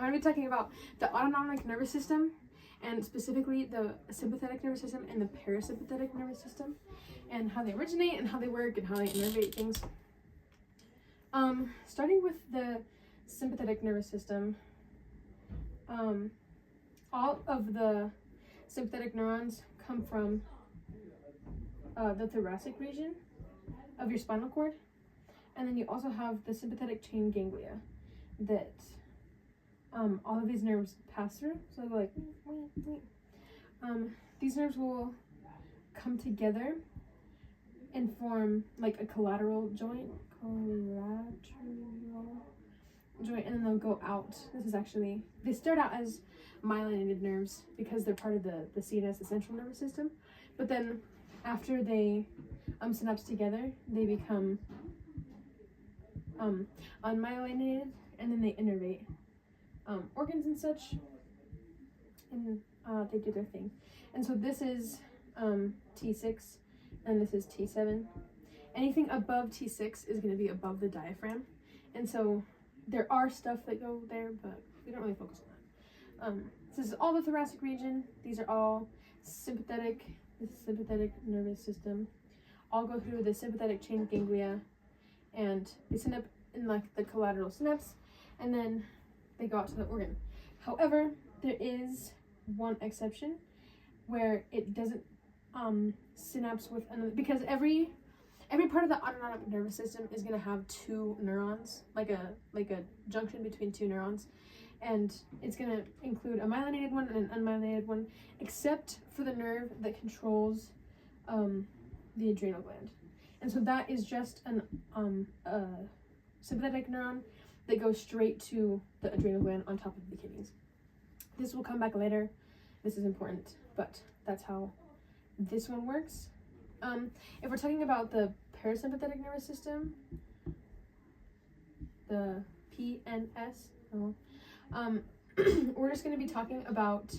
I'm going to be talking about the autonomic nervous system, and specifically the sympathetic nervous system and the parasympathetic nervous system, and how they originate and how they work and how they innervate things. Starting with the sympathetic nervous system, all of the sympathetic neurons come from the thoracic region of your spinal cord, and then you also have the sympathetic chain ganglia that all of these nerves pass through. So they go like, these nerves will come together and form like a collateral joint, and then they'll go out. They start out as myelinated nerves because they're part of the CNS, the central nervous system, but then after they synapse together, they become unmyelinated, and then they innervate organs and such, and they do their thing. And so this is T6, and this is T7. Anything above T6 is going to be above the diaphragm, and so there are stuff that go there, but we don't really focus on that. This is all the thoracic region. These are all sympathetic. The sympathetic nervous system all go through the sympathetic chain ganglia, and they end up in like the collateral synapse, and then they go out to the organ. However, there is one exception where it doesn't synapse with another, because every part of the autonomic nervous system is going to have two neurons, like a junction between two neurons, and it's going to include a myelinated one and an unmyelinated one, except for the nerve that controls the adrenal gland. And so that is just a sympathetic neuron that goes straight to the adrenal gland on top of the kidneys. This will come back later. This is important, but that's how this one works. If we're talking about the parasympathetic nervous system, the PNS, we're just going to be talking about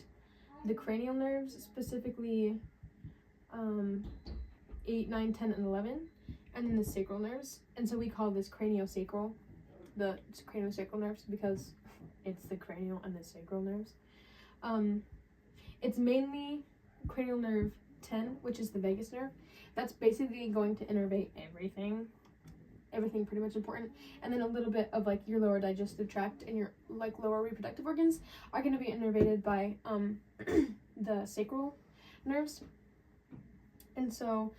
the cranial nerves, specifically 8, 9, 10, and 11, and then the sacral nerves. And so we call this craniosacral, the craniosacral nerves, because it's the cranial and the sacral nerves. It's mainly cranial nerve 10, which is the vagus nerve. That's basically going to innervate everything pretty much important, and then a little bit of like your lower digestive tract and your like lower reproductive organs are going to be innervated by the sacral nerves. And so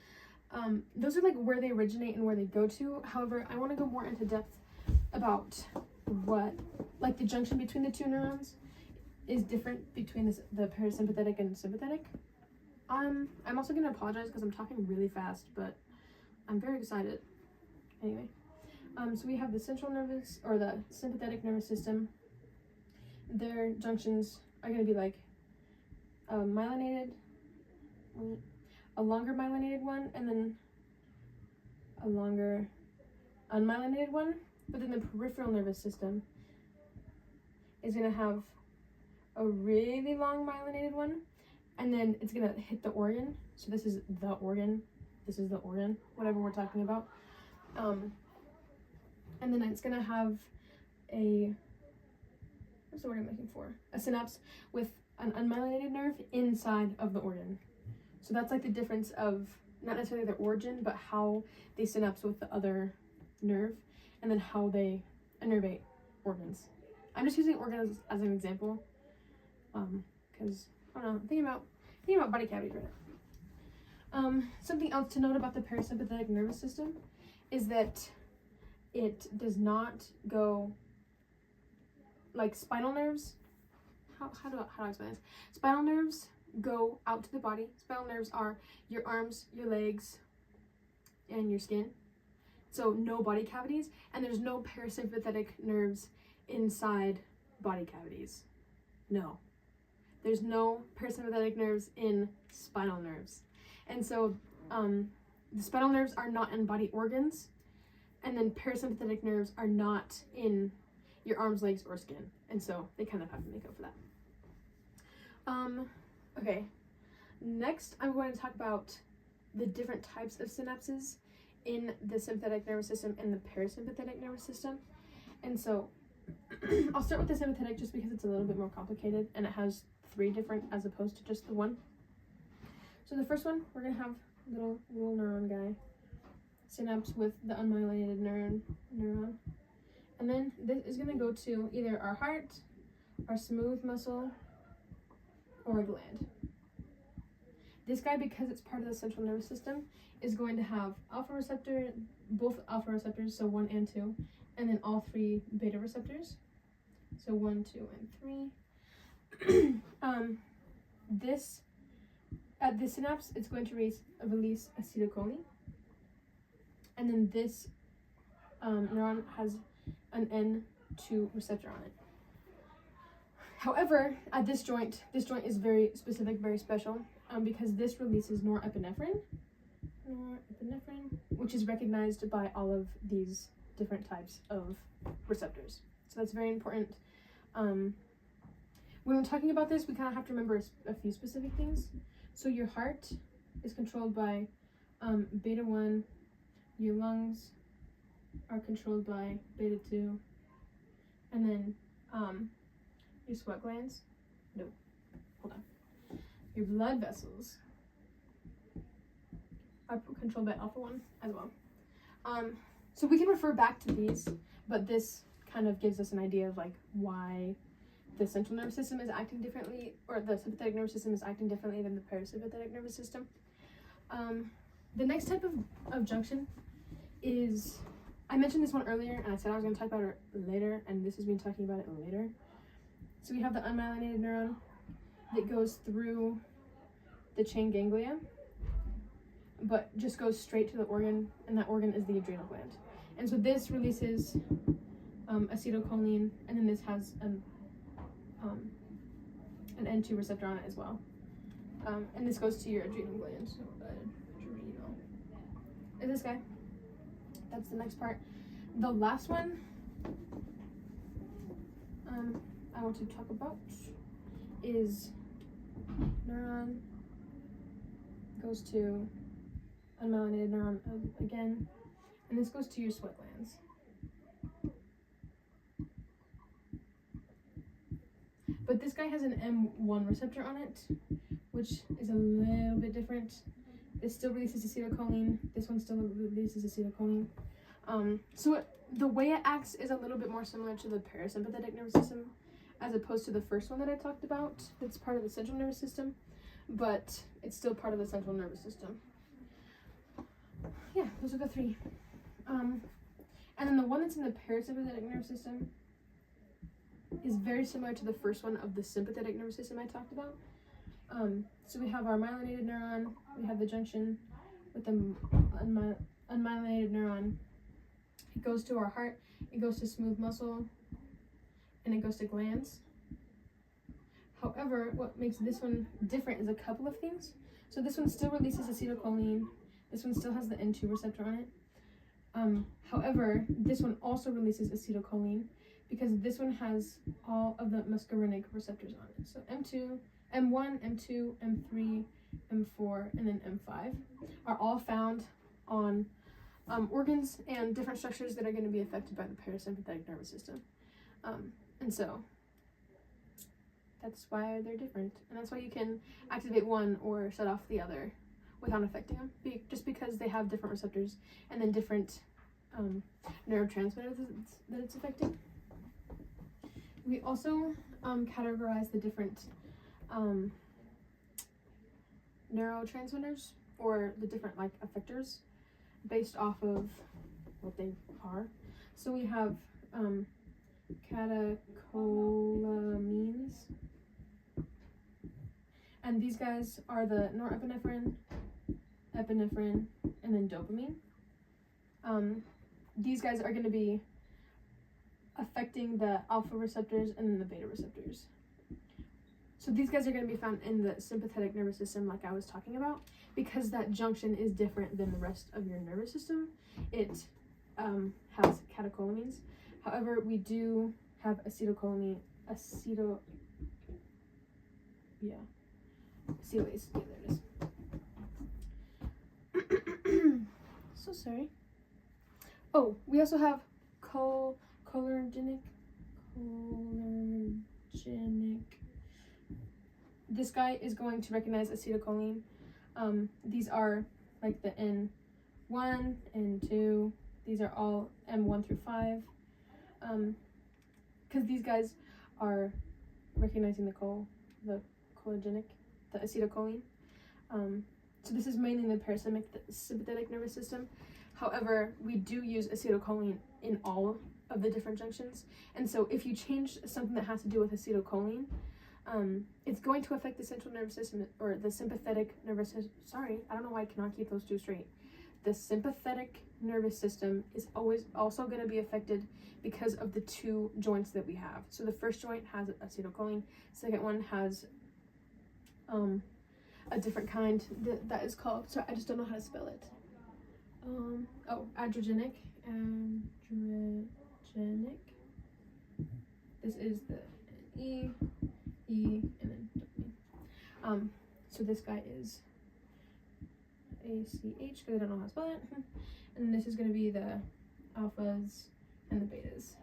those are like where they originate and where they go to. However, I want to go more into depth about what like the junction between the two neurons is different between the parasympathetic and sympathetic. I'm also going to apologize because I'm talking really fast, but I'm very excited. Anyway, so we have the central nervous, or the sympathetic nervous system. Their junctions are going to be like myelinated, a longer myelinated one, and then a longer unmyelinated one. But then the peripheral nervous system is going to have a really long myelinated one, and then it's going to hit the organ. So this is the organ, whatever we're talking about. And then it's going to have what's the word I'm looking for? A synapse with an unmyelinated nerve inside of the organ. So that's like the difference of not necessarily their origin, but how they synapse with the other nerve, and then how they innervate organs. I'm just using organs as an example, because I don't know, I'm thinking about body cavities right now. Something else to note about the parasympathetic nervous system is that it does not go like spinal nerves. How do I explain this? Spinal nerves go out to the body. Spinal nerves are your arms, your legs, and your skin. So no body cavities, and there's no parasympathetic nerves inside body cavities. No. There's no parasympathetic nerves in spinal nerves. And so the spinal nerves are not in body organs, and then parasympathetic nerves are not in your arms, legs, or skin. And so they kind of have to make up for that. Okay, next I'm going to talk about the different types of synapses in the sympathetic nervous system and the parasympathetic nervous system. And so I'll start with the sympathetic just because it's a little bit more complicated and it has 3 different as opposed to just the one. So the first one, we're going to have little neuron guy, synapse with the unmyelinated neuron. And then this is going to go to either our heart, our smooth muscle, or a gland. This guy, because it's part of the central nervous system, is going to have alpha receptor, both alpha receptors, so 1 and 2, and then all 3 beta receptors, so 1, 2, and 3. At this synapse, it's going to release acetylcholine, and then this neuron has an N2 receptor on it. However, at this joint is very specific, very special, because this releases norepinephrine, which is recognized by all of these different types of receptors. So that's very important. When we're talking about this, we kind of have to remember a few specific things. So your heart is controlled by beta 1, your lungs are controlled by beta 2, and then your sweat glands, your blood vessels are controlled by alpha 1 as well. So we can refer back to these, but this kind of gives us an idea of like why the central nervous system is acting differently, or the sympathetic nervous system is acting differently than the parasympathetic nervous system. The next type of junction is, I mentioned this one earlier and I said I was going to talk about it later, and this is me talking about it later. So we have the unmyelinated neuron that goes through the chain ganglia, but just goes straight to the organ, and that organ is the adrenal gland. And so this releases acetylcholine, and then this has an N2 receptor on it as well. And this goes to your adrenal gland. So adrenal is this guy. That's the next part. The last one I want to talk about is neuron goes to unmyelinated neuron again, and this goes to your sweat glands. But this guy has an M1 receptor on it, which is a little bit different. This still releases acetylcholine. This one still releases acetylcholine. So the way it acts is a little bit more similar to the parasympathetic nervous system, as opposed to the first one that I talked about, that's part of the central nervous system, but it's still part of the central nervous system. Yeah, those are the 3. And then the one that's in the parasympathetic nervous system is very similar to the first one of the sympathetic nervous system I talked about. So we have our myelinated neuron, we have the junction with the unmyelinated neuron. It goes to our heart, it goes to smooth muscle, and it goes to glands. However, what makes this one different is a couple of things. So this one still releases acetylcholine, this one still has the N2 receptor on it. However, this one also releases acetylcholine because this one has all of the muscarinic receptors on it. So M1, M2, M3, M4, and then M5 are all found on organs and different structures that are going to be affected by the parasympathetic nervous system. And so that's why they're different. And that's why you can activate one or shut off the other without affecting them, just because they have different receptors and then different neurotransmitters that it's affecting. We also categorize the different neurotransmitters, or the different like effectors, based off of what they are. So we have catecholamines, and these guys are the norepinephrine, epinephrine, and then dopamine. These guys are going to be affecting the alpha receptors and then the beta receptors. So these guys are going to be found in the sympathetic nervous system, like I was talking about, because that junction is different than the rest of your nervous system. It has catecholamines. However, we do have acetylase. Yeah, there it is. So sorry. Oh, we also have cholinergic This guy is going to recognize acetylcholine. These are like the N1, N2. These are all M1 through 5. Because these guys are recognizing the acetylcholine. So this is mainly in the parasympathetic nervous system. However, we do use acetylcholine in all of the different junctions. And so if you change something that has to do with acetylcholine, it's going to affect the central nervous system, or the sympathetic nervous system. Sorry, I don't know why I cannot keep those two straight. The sympathetic nervous system is always also going to be affected because of the two joints that we have. So the first joint has acetylcholine, second one has a different kind that is called, so I just don't know how to spell it. Adrenergic. This is the E, and then W. So this guy is ACH because I don't know how to spell it. And this is going to be the alphas and the betas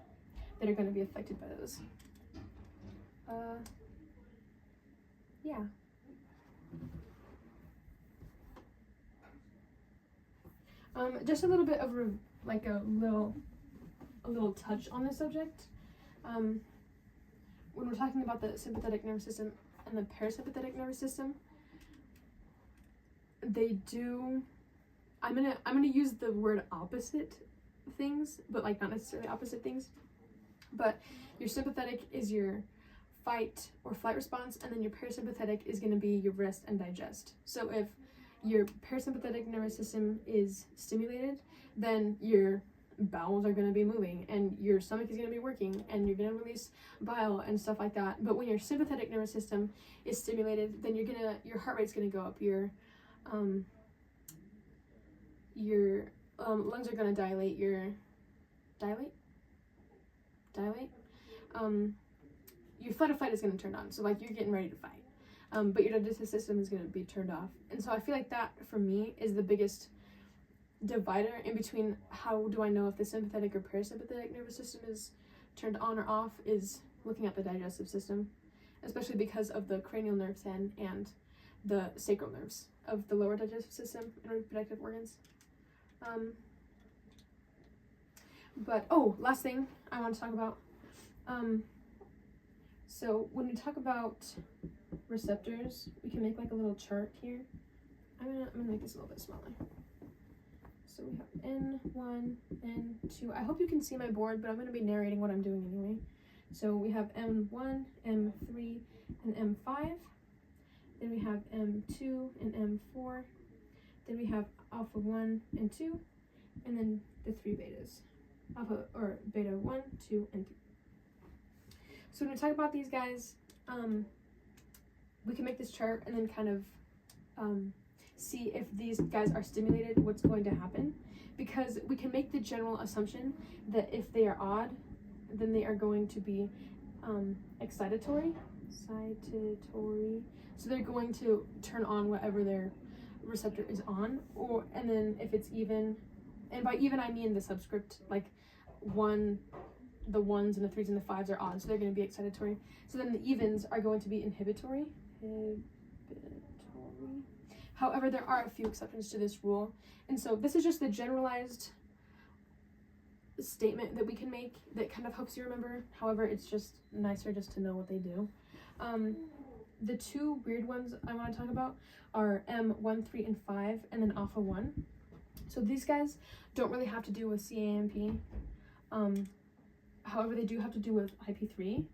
that are going to be affected by those. Yeah. Just a little bit of a little touch on this subject. When we're talking about the sympathetic nervous system and the parasympathetic nervous system, they do. I'm gonna use the word opposite things, but like not necessarily opposite things. But your sympathetic is your fight or flight response, and then your parasympathetic is going to be your rest and digest. So if your parasympathetic nervous system is stimulated, then your bowels are going to be moving and your stomach is going to be working and you're going to release bile and stuff like that. But when your sympathetic nervous system is stimulated, then your heart rate's going to go up, your lungs are going to dilate, your fight or flight is going to turn on, so like you're getting ready to fight. But your digestive system is going to be turned off. And so I feel like that, for me, is the biggest divider in between how do I know if the sympathetic or parasympathetic nervous system is turned on or off, is looking at the digestive system, especially because of the cranial nerves and the sacral nerves of the lower digestive system and reproductive organs. Last thing I want to talk about. So when we talk about receptors, we can make like a little chart here. I'm gonna make this a little bit smaller. So we have N1, N2. I hope you can see my board, but I'm gonna be narrating what I'm doing anyway. So we have M1, M3, and M5. Then we have M2 and M4. Then we have alpha 1 and 2, and then the 3 betas. Beta 1, 2, and 3. So when we talk about these guys, we can make this chart and then kind of see if these guys are stimulated, what's going to happen. Because we can make the general assumption that if they are odd, then they are going to be excitatory. So they're going to turn on whatever their receptor is on. And then if it's even, and by even I mean the subscript, like the 1s and the 3s and the 5s are odd, so they're going to be excitatory. So then the evens are going to be inhibitory. However, there are a few exceptions to this rule. And so this is just the generalized statement that we can make that kind of helps you remember. However, it's just nicer just to know what they do. The two weird ones I want to talk about are M1, 3, and 5, and then alpha 1. So these guys don't really have to do with CAMP. However, they do have to do with IP3.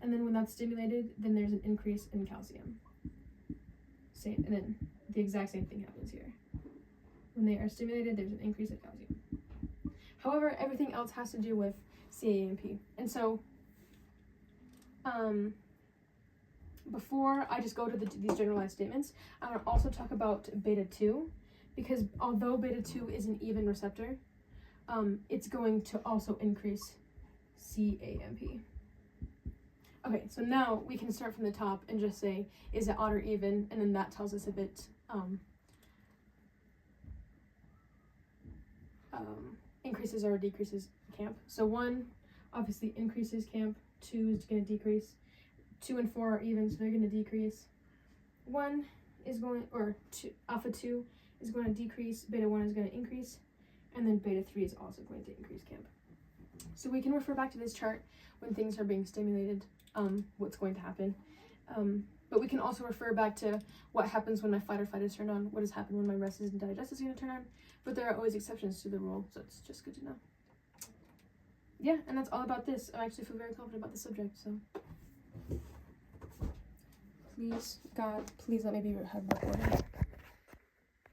And then when that's stimulated, then there's an increase in calcium. And then the exact same thing happens here. When they are stimulated, there's an increase in calcium. However, everything else has to do with CAMP. And so, before I just go to these generalized statements, I want to also talk about beta 2, because although beta 2 is an even receptor, it's going to also increase CAMP. Okay, so now we can start from the top and just say, is it odd or even? And then that tells us if it increases or decreases CAMP. So 1 obviously increases camp. 2 is going to decrease. 2 and 4 are even, so they're going to decrease. 1 is going, or alpha 2 is going to decrease, beta 1 is going to increase, and then beta 3 is also going to increase camp. So we can refer back to this chart when things are being stimulated, what's going to happen. But we can also refer back to what happens when my fight or flight is turned on, what has happened when my rest and digest is going to turn on. But there are always exceptions to the rule, so it's just good to know. Yeah, and that's all about this. I actually feel very confident about the subject, so. Please, God, please let me have recording.